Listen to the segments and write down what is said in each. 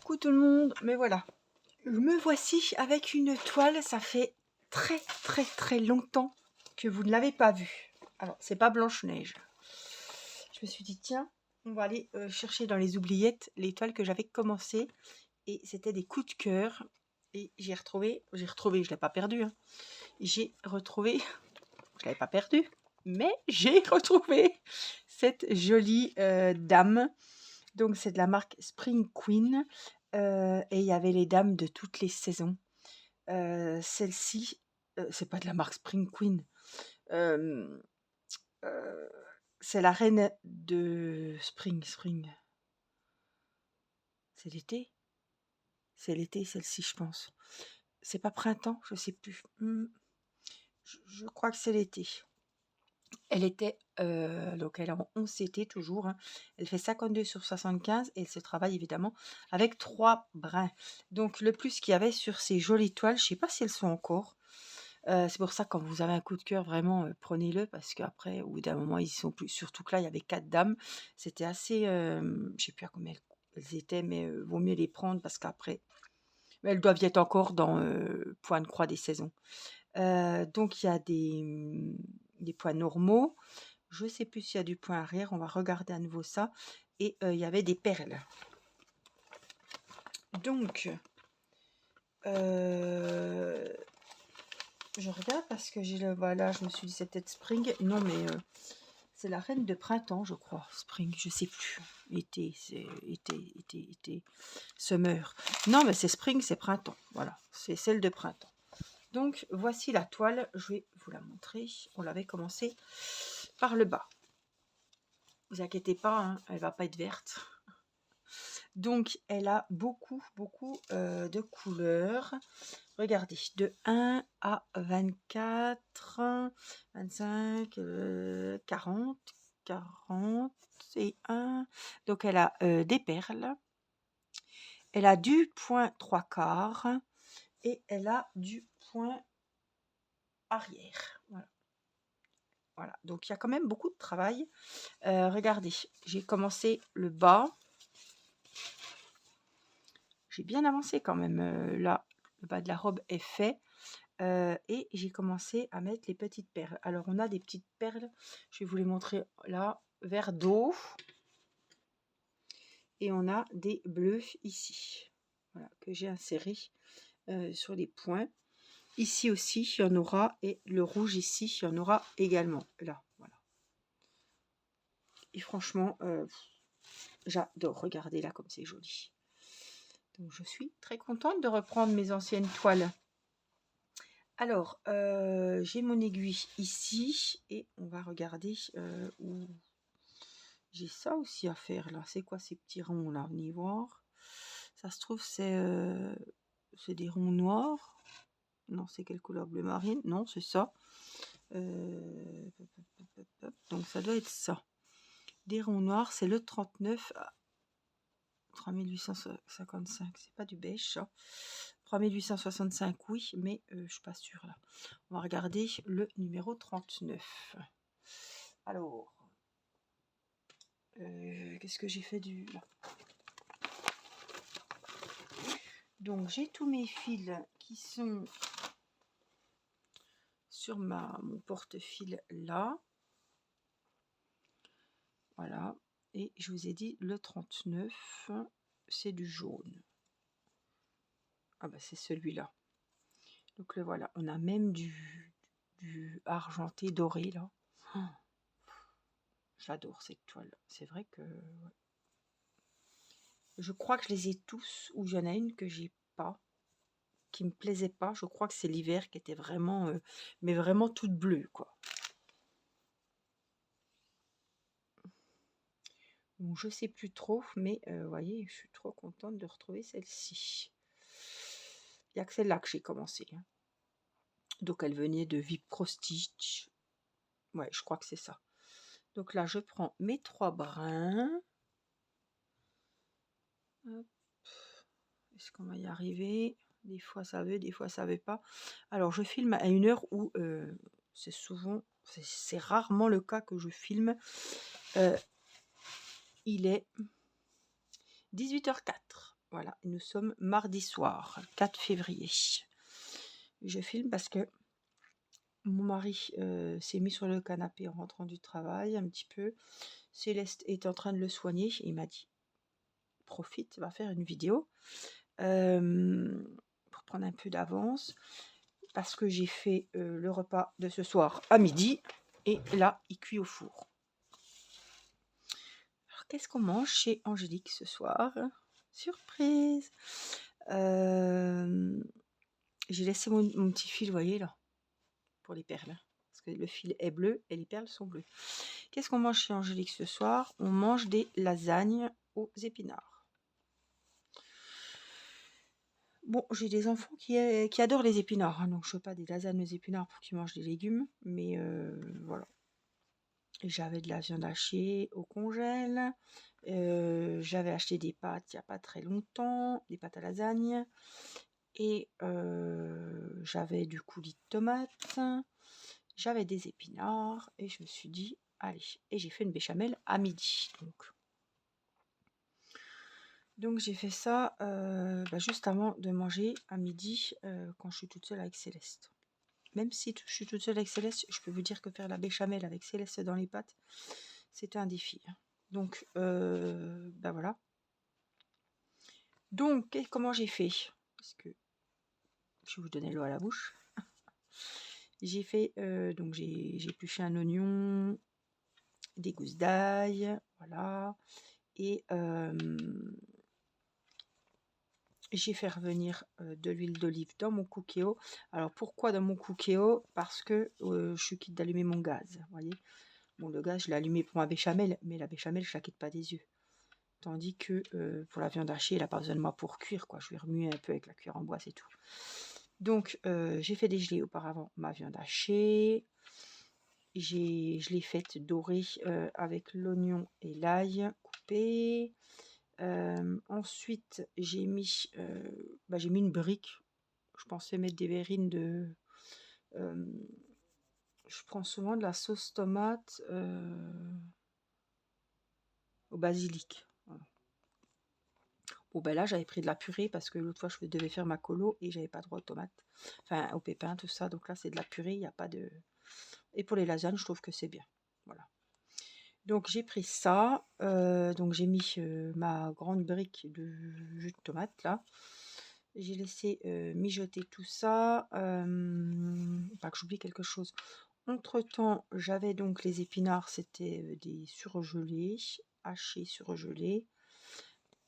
Coucou tout le monde, mais voilà, me voici avec une toile, ça fait très longtemps que vous ne l'avez pas vue. Alors, c'est pas Blanche-Neige. Je me suis dit, tiens, on va aller chercher dans les oubliettes les toiles que j'avais commencées, et c'était des coups de cœur, et je l'ai pas perdu, hein. J'ai retrouvé, je l'avais pas perdu, mais j'ai retrouvé cette jolie dame. Donc c'est de la marque Spring Queen, et il y avait les dames de toutes les saisons. Celle-ci, c'est pas de la marque Spring Queen, hem, heu, c'est la reine de Spring. C'est l'été? C'est l'été celle-ci, je pense. C'est pas printemps? Je sais plus. Je crois que c'est l'été. Elle était, donc elle est en 11 CT toujours, hein. Elle fait 52/75 et elle se travaille évidemment avec 3 brins. Donc le plus qu'il y avait sur ces jolies toiles, je sais pas si elles sont encore. C'est pour ça quand vous avez un coup de cœur vraiment, prenez-le parce qu'après au bout d'un moment ils y sont plus. Surtout que là il y avait 4 dames. C'était assez, je sais plus à combien elles étaient, mais vaut mieux les prendre parce qu'après mais elles doivent y être encore dans, point de croix des saisons. Donc il y a des points normaux. Je sais plus s'il y a du point arrière, on va regarder à nouveau ça. Et il y avait des perles. Donc, je regarde parce que j'ai le... Voilà, je me suis dit c'est peut-être Spring. Non, mais c'est la reine de printemps, je crois. Spring, je sais plus. Été, c'est été. Summer. Non, mais c'est Spring, c'est printemps. Voilà, c'est celle de printemps. Donc, voici la toile. Je vais vous la montrer. On l'avait commencé par le bas. Vous inquiétez pas, hein, elle va pas être verte. Donc, elle a beaucoup de couleurs. Regardez, de 1 à 24, 25, 40, 41. Donc, elle a des perles. Elle a du point 3/4 et elle a du point arrière. Voilà. Donc, il y a quand même beaucoup de travail. Regardez, j'ai commencé le bas. J'ai bien avancé quand même. Là, le bas de la robe est fait. Et j'ai commencé à mettre les petites perles. Alors, on a des petites perles. Je vais vous les montrer là. Vert d'eau. Et on a des bleus ici. Voilà, que j'ai inséré sur les points. Ici aussi, il y en aura. Et le rouge ici, il y en aura également. Là, voilà. Et franchement, j'adore. Regardez là comme c'est joli. Donc, je suis très contente de reprendre mes anciennes toiles. Alors, j'ai mon aiguille ici et on va regarder où j'ai ça aussi à faire là. C'est quoi ces petits ronds là? On y voir. Ça se trouve, c'est des ronds noirs. Non, c'est quelle couleur? Bleu marine? Non, c'est ça. Donc, ça doit être ça. Des ronds noirs, c'est le 39 à 3855. C'est pas du beige, ça. 3865, oui, mais je suis pas sûre là. On va regarder le numéro 39. Alors, qu'est-ce que j'ai fait du... Là. Donc, j'ai tous mes fils qui sont sur mon porte-fil là. Voilà. Et je vous ai dit, le 39, c'est du jaune. Ah bah c'est celui-là. Donc le voilà. On a même du argenté doré là. Oh, j'adore cette toile. C'est vrai que... Ouais. Je crois que je les ai tous, ou il y en a une que j'ai pas, qui me plaisait pas. Je crois que c'est l'hiver qui était vraiment, mais vraiment toute bleue, quoi. Donc, je sais plus trop, mais vous voyez, je suis trop contente de retrouver celle-ci. Il n'y a que celle-là que j'ai commencé. Hein. Donc, elle venait de Vip Pro Stitch. Ouais, je crois que c'est ça. Donc là, je prends mes 3 brins. Est-ce qu'on va y arriver? Des fois ça veut, des fois ça veut pas. Alors je filme à une heure où c'est souvent, c'est rarement le cas que je filme. Il est 18h04. Voilà, et nous sommes mardi soir, 4 février. Je filme parce que mon mari s'est mis sur le canapé en rentrant du travail un petit peu. Céleste est en train de le soigner. Il m'a dit, profite, va faire une vidéo pour prendre un peu d'avance. Parce que j'ai fait le repas de ce soir à midi. Et là, il cuit au four. Alors, qu'est-ce qu'on mange chez Angélique ce soir? Surprise! J'ai laissé mon petit fil, vous voyez là, pour les perles. Parce que le fil est bleu et les perles sont bleues. Qu'est-ce qu'on mange chez Angélique ce soir? On mange des lasagnes aux épinards. Bon, j'ai des enfants qui adorent les épinards, hein, donc je ne fais pas des lasagnes aux épinards pour qu'ils mangent des légumes, mais voilà. J'avais de la viande hachée au congèle. J'avais acheté des pâtes il n'y a pas très longtemps, des pâtes à lasagne. Et j'avais du coulis de tomates. J'avais des épinards. Et je me suis dit, allez. Et j'ai fait une béchamel à midi. Donc j'ai fait ça juste avant de manger à midi quand je suis toute seule avec Céleste. Même si je suis toute seule avec Céleste, je peux vous dire que faire la béchamel avec Céleste dans les pâtes, c'était un défi. Donc, voilà. Donc, comment j'ai fait? Parce que je vais vous donner l'eau à la bouche. J'ai fait, donc j'ai épluché un oignon, des gousses d'ail, voilà. Et j'ai fait revenir de l'huile d'olive dans mon cookéo. Alors, pourquoi dans mon cookéo? Parce que je suis quitte d'allumer mon gaz, vous voyez. Bon, le gaz, je l'ai allumé pour ma béchamel, mais la béchamel, je la quitte pas des yeux. Tandis que pour la viande hachée, elle n'a pas besoin de moi pour cuire, quoi. Je vais remuer un peu avec la cuillère en bois, c'est tout. Donc, j'ai fait dégeler auparavant ma viande hachée. Je l'ai faite dorer avec l'oignon et l'ail coupé. Ensuite, j'ai mis une brique. Je pensais mettre des verrines de... je prends souvent de la sauce tomate au basilic. Voilà. Bon, ben là, j'avais pris de la purée parce que l'autre fois, je devais faire ma colo et j'avais pas droit aux tomates. Enfin, aux pépins, tout ça. Donc là, c'est de la purée, il n'y a pas de... Et pour les lasagnes, je trouve que c'est bien. Voilà. Donc, j'ai pris ça. Donc, j'ai mis ma grande brique de jus de tomate, là. J'ai laissé mijoter tout ça. Pas que j'oublie quelque chose. Entre-temps, j'avais donc les épinards. C'était des surgelés, hachés surgelés.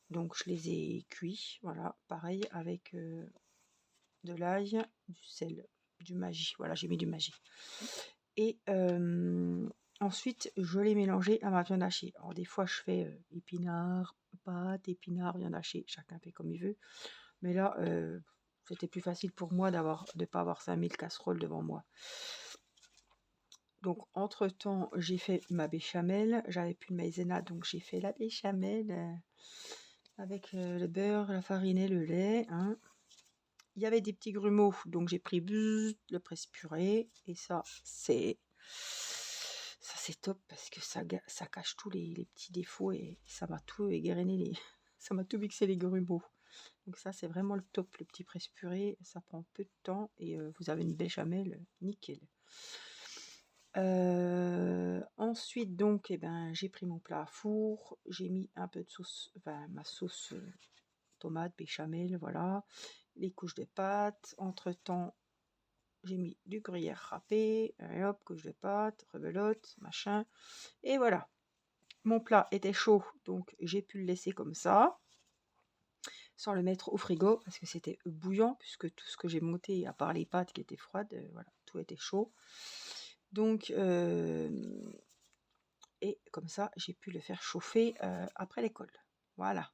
Donc je les ai cuits, voilà, pareil avec de l'ail, du sel, du maggi. Voilà, j'ai mis du maggi. Et ensuite, je l'ai mélangé à ma viande hachée. Alors des fois, je fais épinards, pâtes, épinards, viande hachée. Chacun fait comme il veut. Mais là, c'était plus facile pour moi de ne pas avoir 5000 casseroles devant moi. Donc, entre-temps, j'ai fait ma béchamel. J'avais plus de maïzena, donc j'ai fait la béchamel avec le beurre, la farine et le lait. Hein. Il y avait des petits grumeaux, donc j'ai pris le presse-purée. Et ça, c'est top parce que ça cache tous les petits défauts et ça m'a tout égrené, ça m'a tout mixé les grumeaux. Donc ça, c'est vraiment le top, le petit presse-purée. Ça prend peu de temps et vous avez une béchamel nickel. Ensuite, donc, j'ai pris mon plat à four. J'ai mis un peu de sauce, enfin, ma sauce tomate, béchamel, voilà. Les couches de pâtes. Entre-temps, j'ai mis du gruyère râpé. Et hop, couche de pâtes, rebelote, machin. Et voilà. Mon plat était chaud, donc j'ai pu le laisser comme ça. Sans le mettre au frigo, parce que c'était bouillant, puisque tout ce que j'ai monté, à part les pâtes qui étaient froides, voilà, tout était chaud. Donc, et comme ça, j'ai pu le faire chauffer après l'école. Voilà.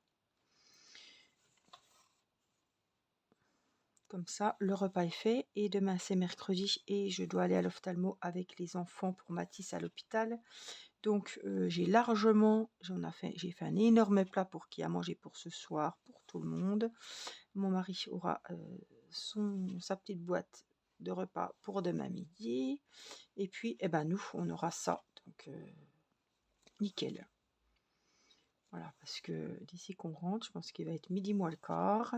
Comme ça, le repas est fait. Et demain, c'est mercredi et je dois aller à l'ophtalmo avec les enfants pour Mathis à l'hôpital. Donc, j'ai fait un énorme plat pour qui a mangé pour ce soir, pour tout le monde. Mon mari aura sa petite boîte de repas pour demain midi. Et puis, nous, on aura ça. Donc, nickel. Voilà, parce que d'ici qu'on rentre, je pense qu'il va être midi moins le quart.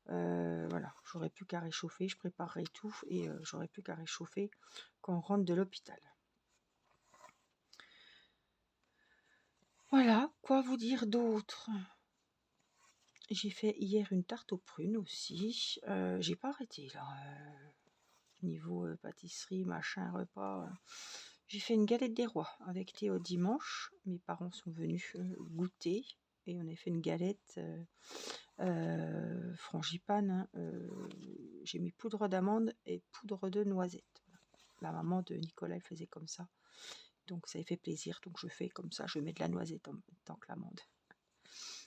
Voilà, j'aurai plus qu'à réchauffer, je préparerai tout et j'aurai plus qu'à réchauffer quand on rentre de l'hôpital. Voilà, quoi vous dire d'autre? J'ai fait hier une tarte aux prunes aussi. J'ai pas arrêté là. Niveau pâtisserie, machin, repas. J'ai fait une galette des rois avec Théo dimanche. Mes parents sont venus goûter et on a fait une galette frangipane. Hein, j'ai mis poudre d'amande et poudre de noisette. La maman de Nicolas elle faisait comme ça. Donc ça lui fait plaisir. Donc je fais comme ça. Je mets de la noisette en même temps que l'amande.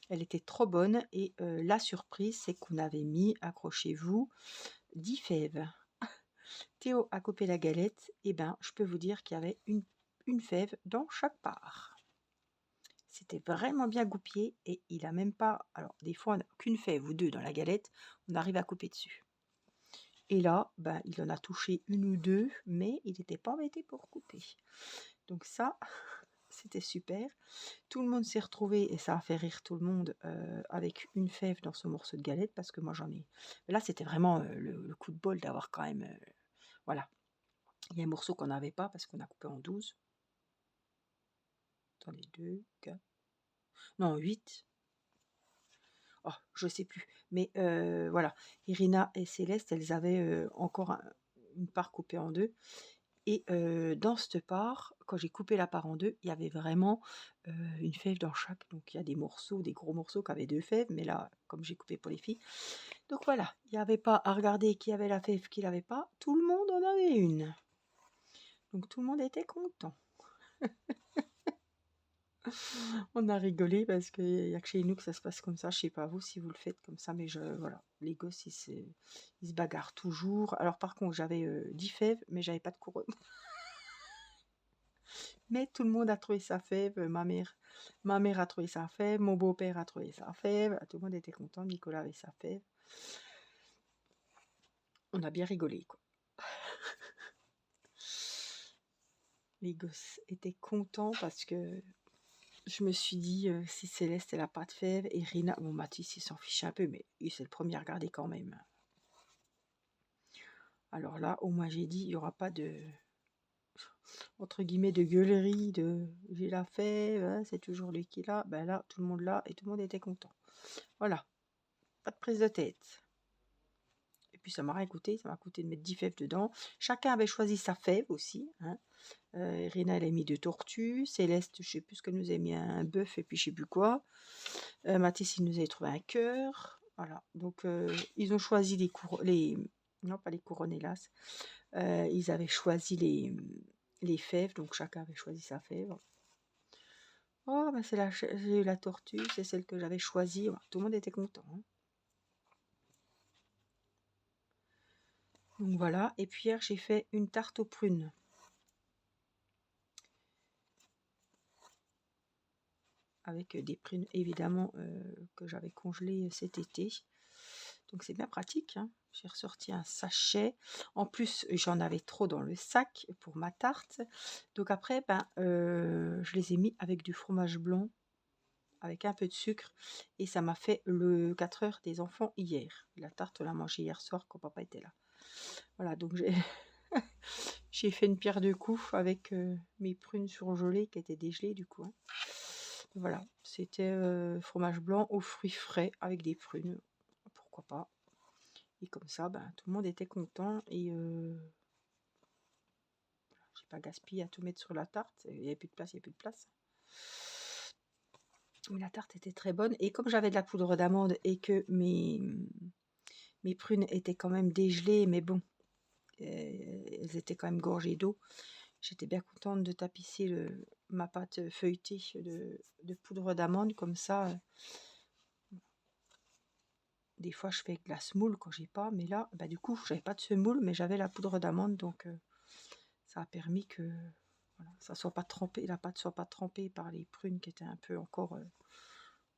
Elle était trop bonne et la surprise c'est qu'on avait mis, accrochez-vous, 10 fèves. Théo a coupé la galette, et ben je peux vous dire qu'il y avait une fève dans chaque part. C'était vraiment bien goupillé et il a même pas. Alors des fois on n'a qu'une fève ou deux dans la galette, on arrive à couper dessus. Et là, ben il en a touché une ou deux, mais il n'était pas embêté pour couper. Donc ça, c'était super. Tout le monde s'est retrouvé et ça a fait rire tout le monde avec une fève dans ce morceau de galette parce que moi j'en ai. Mais là c'était vraiment le coup de bol d'avoir quand même. Voilà. Il y a un morceau qu'on n'avait pas parce qu'on a coupé en 12. Attendez, 2, 4. Non, 8. Oh, je sais plus. Mais voilà. Irina et Céleste, elles avaient encore une part coupée en deux. Et dans cette part, quand j'ai coupé la part en deux, il y avait vraiment une fève dans chaque. Donc il y a des morceaux, des gros morceaux qui avaient deux fèves. Mais là, comme j'ai coupé pour les filles. Donc voilà, il n'y avait pas à regarder qui avait la fève, qui l'avait pas. Tout le monde en avait une. Donc tout le monde était content. On a rigolé parce qu'il n'y a que chez nous que ça se passe comme ça. Je sais pas vous si vous le faites comme ça, mais voilà. Les gosses, ils se bagarrent toujours. Alors par contre, j'avais 10 fèves, mais j'avais pas de couronne. Mais tout le monde a trouvé sa fève. Ma mère a trouvé sa fève. Mon beau-père a trouvé sa fève. Tout le monde était content. Nicolas avait sa fève. On a bien rigolé, quoi. Les gosses étaient contents parce que je me suis dit, si Céleste, elle a pas de fève, et Rina, bon, Mathis, il s'en fiche un peu, mais c'est le premier à regarder quand même. Alors là, au moins, j'ai dit, il n'y aura pas de, entre guillemets, de gueulerie, de j'ai la fève, hein, c'est toujours lui qui l'a. Ben là, tout le monde l'a et tout le monde était content. Voilà, pas de prise de tête. Et puis ça m'a rien coûté, ça m'a coûté de mettre 10 fèves dedans. Chacun avait choisi sa fève aussi. Hein. Rina, elle a mis 2 tortues. Céleste, je sais plus ce qu'elle nous a mis, un bœuf et puis je sais plus quoi. Mathis, il nous avait trouvé un cœur. Voilà, donc ils ont choisi non pas les couronnes hélas. Ils avaient choisi les fèves, donc chacun avait choisi sa fève. Oh, ben j'ai eu la tortue, c'est celle que j'avais choisie. Voilà, tout le monde était content. Hein. Donc voilà, et puis hier j'ai fait une tarte aux prunes. Avec des prunes évidemment que j'avais congelées cet été. Donc c'est bien pratique. Hein. J'ai ressorti un sachet. En plus, j'en avais trop dans le sac pour ma tarte. Donc après, je les ai mis avec du fromage blanc, avec un peu de sucre. Et ça m'a fait le 4 heures des enfants hier. La tarte, on l'a mangée hier soir quand papa était là. Voilà, donc j'ai j'ai fait une pierre de coups avec mes prunes surgelées qui étaient dégelées du coup. Hein. Voilà, c'était fromage blanc aux fruits frais avec des prunes. Pourquoi pas. Et comme ça, tout le monde était content et j'ai pas gaspillé à tout mettre sur la tarte. Il n'y avait plus de place, il n'y avait plus de place. Mais la tarte était très bonne. Et comme j'avais de la poudre d'amande et que mes prunes étaient quand même dégelées, mais bon, elles étaient quand même gorgées d'eau, j'étais bien contente de tapisser ma pâte feuilletée de poudre d'amande. Comme ça, des fois je fais de la semoule quand j'ai pas. Mais là, du coup, j'avais pas de semoule, mais j'avais la poudre d'amande. Donc, ça a permis que voilà, ça soit pas trempé, la pâte soit pas trempée par les prunes qui étaient un peu encore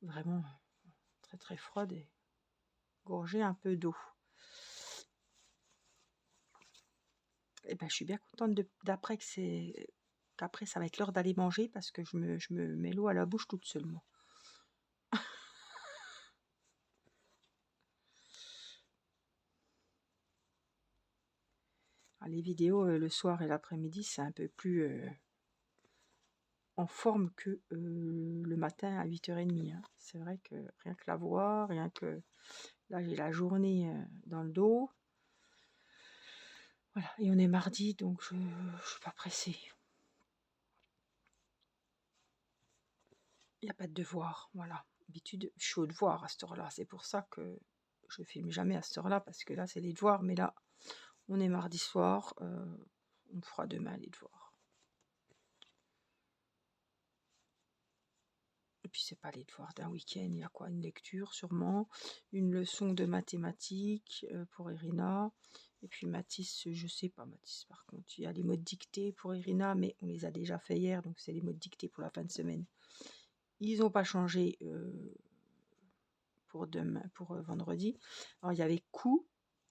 vraiment très très froides et gorgées un peu d'eau. Et je suis bien contente d'après qu'après ça va être l'heure d'aller manger parce que je me mets l'eau à la bouche toute seule moi. Les vidéos le soir et l'après-midi, c'est un peu plus en forme que le matin à 8h30. Hein. C'est vrai que rien que la voix, rien que... Là, j'ai la journée dans le dos. Voilà, et on est mardi, donc je ne suis pas pressée. Il n'y a pas de devoir, voilà. D'habitude, je suis au devoir à cette heure-là. C'est pour ça que je filme jamais à cette heure-là, parce que là, c'est les devoirs. Mais là, on est mardi soir. On fera demain les devoirs. Et puis, c'est pas les devoirs d'un week-end. Il y a quoi? Une lecture, sûrement. Une leçon de mathématiques pour Irina. Et puis, Mathis, je sais pas, Mathis, par contre. Il y a les mots de dictée pour Irina, mais on les a déjà fait hier. Donc, c'est les mots de dictée pour la fin de semaine. Ils n'ont pas changé pour demain, pour vendredi. Alors, il y avait coup,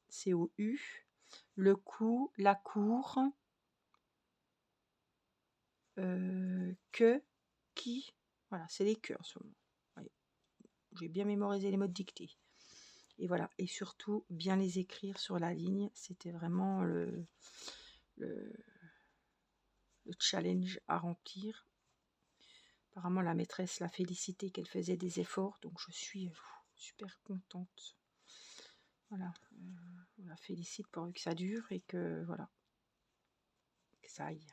C-O-U, le coup, la cour, que, qui. Voilà, c'est les que en ce moment. Ouais. J'ai bien mémorisé les mots de dictée. Et voilà, et surtout, bien les écrire sur la ligne. C'était vraiment le challenge à remplir. Apparemment, la maîtresse l'a félicité qu'elle faisait des efforts, donc je suis super contente. Voilà, on la félicite pour que ça dure et que voilà, que ça aille.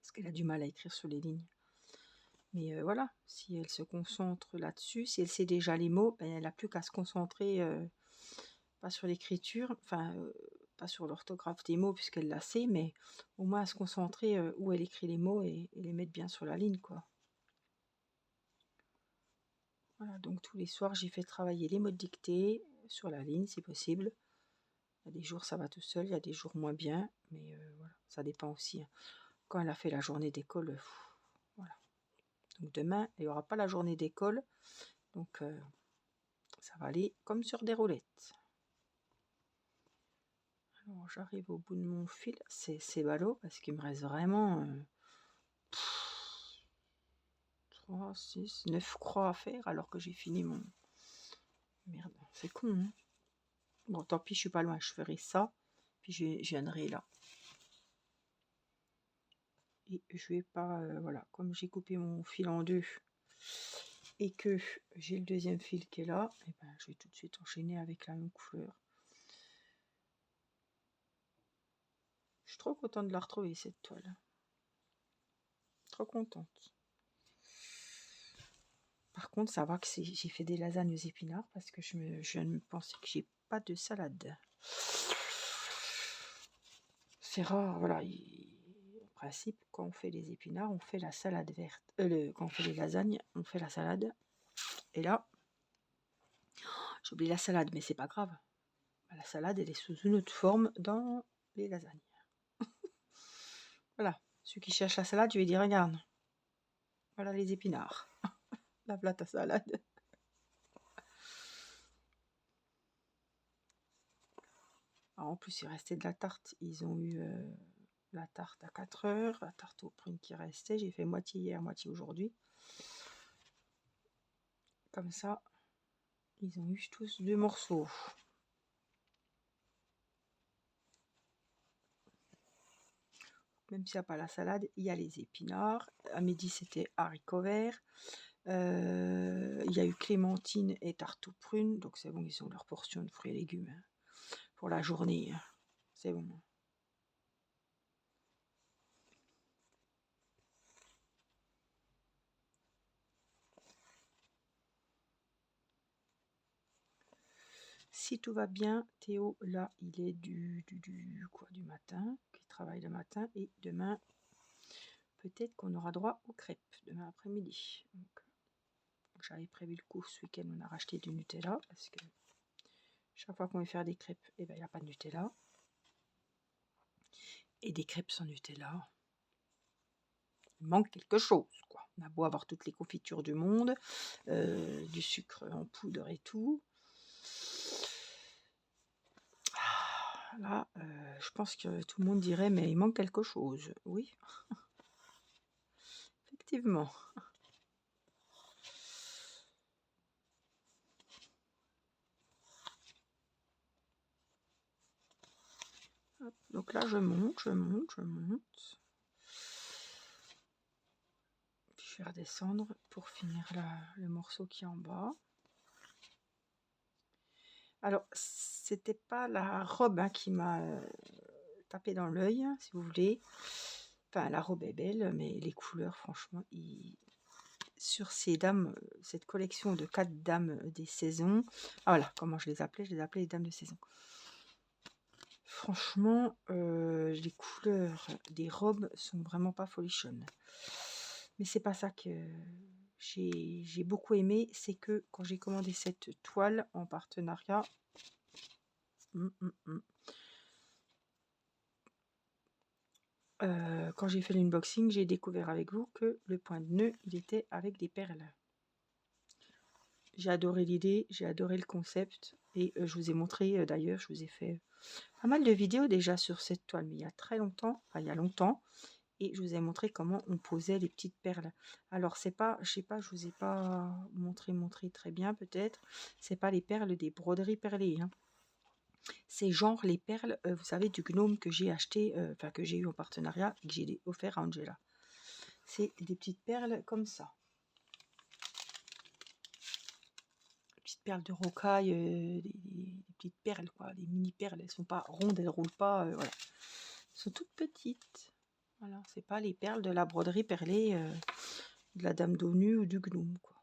Parce qu'elle a du mal à écrire sur les lignes. Mais voilà, si elle se concentre là-dessus, si elle sait déjà les mots, ben, elle n'a plus qu'à se concentrer, pas sur l'écriture, enfin, pas sur l'orthographe des mots puisqu'elle la sait, mais au moins à se concentrer où elle écrit les mots et les mettre bien sur la ligne, quoi. Voilà, donc tous les soirs, j'ai fait travailler les mots de dictée sur la ligne, si possible. Il y a des jours, ça va tout seul, il y a des jours moins bien, mais voilà, ça dépend aussi. Hein. Quand elle a fait la journée d'école, voilà. Donc demain, il n'y aura pas la journée d'école, donc ça va aller comme sur des roulettes. Alors j'arrive au bout de mon fil, c'est ballot parce qu'il me reste vraiment 3, 6, 9 croix à faire alors que j'ai fini mon... Merde, c'est con, hein. Bon, tant pis, je suis pas loin, je ferai ça, puis je viendrai là. Et je vais pas, voilà, comme j'ai coupé mon fil en deux et que j'ai le deuxième fil qui est là, et ben, je vais tout de suite enchaîner avec la même couleur. Je suis trop contente de la retrouver, cette toile. Trop contente. Par contre, ça va que j'ai fait des lasagnes aux épinards parce que je viens de me penser que j'ai pas de salade. C'est rare, voilà. En principe, quand on fait les épinards, on fait la salade verte. Quand on fait les lasagnes, on fait la salade. Et là, j'ai oublié la salade, mais c'est pas grave. La salade, elle est sous une autre forme dans les lasagnes. Voilà. Ceux qui cherchent la salade, je vais dire, regarde. Voilà les épinards. La plate à salade. Alors, en plus, il restait de la tarte. Ils ont eu la tarte à 4 heures, la tarte aux prunes qui restait. J'ai fait moitié hier, moitié aujourd'hui. Comme ça, ils ont eu tous 2 morceaux. Même s'il n'y a pas la salade, il y a les épinards. À midi, c'était haricots verts. Il y a eu clémentine et tarte aux prunes. Donc, c'est bon, ils ont leur portion de fruits et légumes hein, pour la journée. Hein. C'est bon. Si tout va bien, Théo, là, il est du matin, qui travaille le matin. Et demain, peut-être qu'on aura droit aux crêpes, demain après-midi. Donc, j'avais prévu le coup ce week-end, on a racheté du Nutella, parce que chaque fois qu'on veut faire des crêpes, eh ben, il n'y a pas de Nutella. Et des crêpes sans Nutella, il manque quelque chose, quoi. On a beau avoir toutes les confitures du monde, du sucre en poudre et tout. Là, je pense que tout le monde dirait, mais il manque quelque chose. Oui, effectivement. Hop, Donc là, je monte, je monte, je monte. Puis je vais redescendre pour finir le morceau qui est en bas. Alors, c'était pas la robe hein, qui m'a tapé dans l'œil, si vous voulez. Enfin, la robe est belle, mais les couleurs, franchement, sur ces dames, cette collection de 4 dames des saisons. Ah voilà, comment je les appelais les dames de saison. Franchement, les couleurs des robes sont vraiment pas folichonnes. Mais c'est pas ça que j'ai beaucoup aimé, c'est que quand j'ai commandé cette toile en partenariat, quand j'ai fait l'unboxing, j'ai découvert avec vous que le point de nœud, il était avec des perles. J'ai adoré l'idée, j'ai adoré le concept et je vous ai montré, d'ailleurs, je vous ai fait pas mal de vidéos déjà sur cette toile, mais il y a très longtemps, enfin il y a longtemps, et je vous ai montré comment on posait les petites perles. Alors c'est pas, je sais pas, je vous ai pas montré très bien peut-être, c'est pas les perles des broderies perlées, hein. C'est genre les perles, vous savez, du gnome que j'ai acheté, enfin que j'ai eu en partenariat et que j'ai offert à Angela. C'est des petites perles comme ça. Petites perles de rocaille, des petites perles, quoi, des mini perles. Elles sont pas rondes, elles roulent pas, voilà. Elles sont toutes petites. Voilà, c'est pas les perles de la broderie perlée de la dame d'ONU ou du gnome, quoi.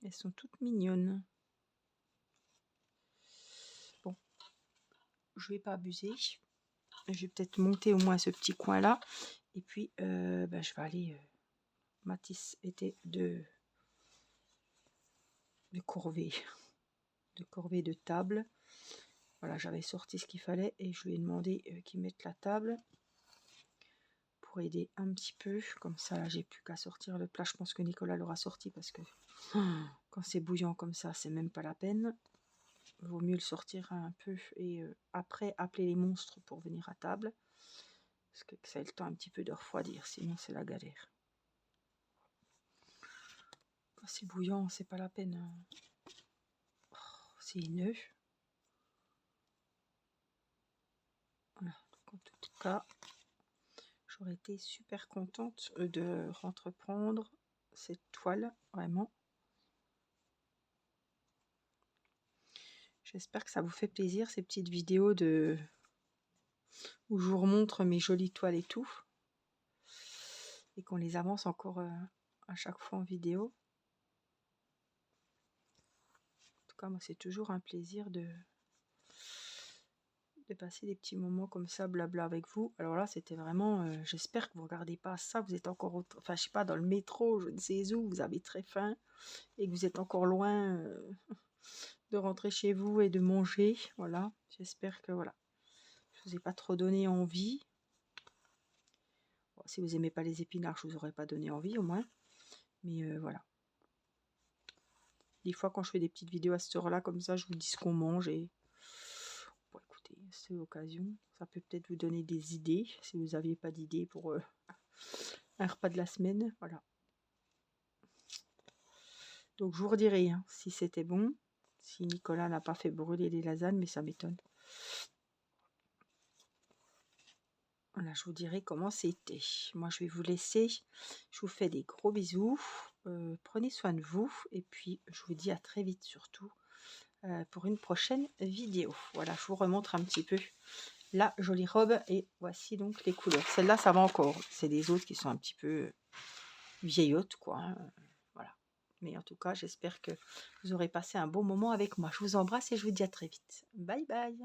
Elles sont toutes mignonnes. Bon, je vais pas abuser. Je vais peut-être monter au moins ce petit coin là. Et puis, je vais aller. Matisse était de corvée, de table. Voilà, j'avais sorti ce qu'il fallait et je lui ai demandé qu'il mette la table pour aider un petit peu. Comme ça, là, j'ai plus qu'à sortir le plat. Je pense que Nicolas l'aura sorti parce que quand c'est bouillant comme ça, c'est même pas la peine. Vaut mieux le sortir un peu et après appeler les monstres pour venir à table. Parce que ça ait le temps un petit peu de refroidir, sinon c'est la galère. Quand c'est bouillant, c'est pas la peine. Oh, c'est neuf. Voilà, donc en tout cas, j'aurais été super contente de entreprendre cette toile, vraiment. J'espère que ça vous fait plaisir, ces petites vidéos où je vous remontre mes jolies toiles et tout. Et qu'on les avance encore à chaque fois en vidéo. En tout cas, moi, c'est toujours un plaisir de passer des petits moments comme ça, blabla avec vous. Alors là, c'était vraiment, j'espère que vous regardez pas ça, vous êtes encore, enfin, je sais pas, dans le métro, je ne sais où, vous avez très faim et que vous êtes encore loin de rentrer chez vous et de manger. Voilà, j'espère que voilà, je vous ai pas trop donné envie. Bon, si vous aimez pas les épinards, je vous aurais pas donné envie au moins. Mais voilà. Des fois, quand je fais des petites vidéos à cette heure-là, comme ça, je vous dis ce qu'on mange et bon, écoutez, c'est l'occasion. Ça peut peut-être vous donner des idées si vous n'aviez pas d'idées pour un repas de la semaine. Voilà. Donc, je vous redirai hein, si c'était bon. Si Nicolas n'a pas fait brûler les lasagnes, mais ça m'étonne. Voilà, je vous dirai comment c'était. Moi, je vais vous laisser. Je vous fais des gros bisous. Prenez soin de vous. Et puis, je vous dis à très vite surtout pour une prochaine vidéo. Voilà, je vous remontre un petit peu la jolie robe. Et voici donc les couleurs. Celle-là, ça va encore. C'est des autres qui sont un petit peu vieillottes, quoi. Hein. Voilà. Mais en tout cas, j'espère que vous aurez passé un bon moment avec moi. Je vous embrasse et je vous dis à très vite. Bye bye.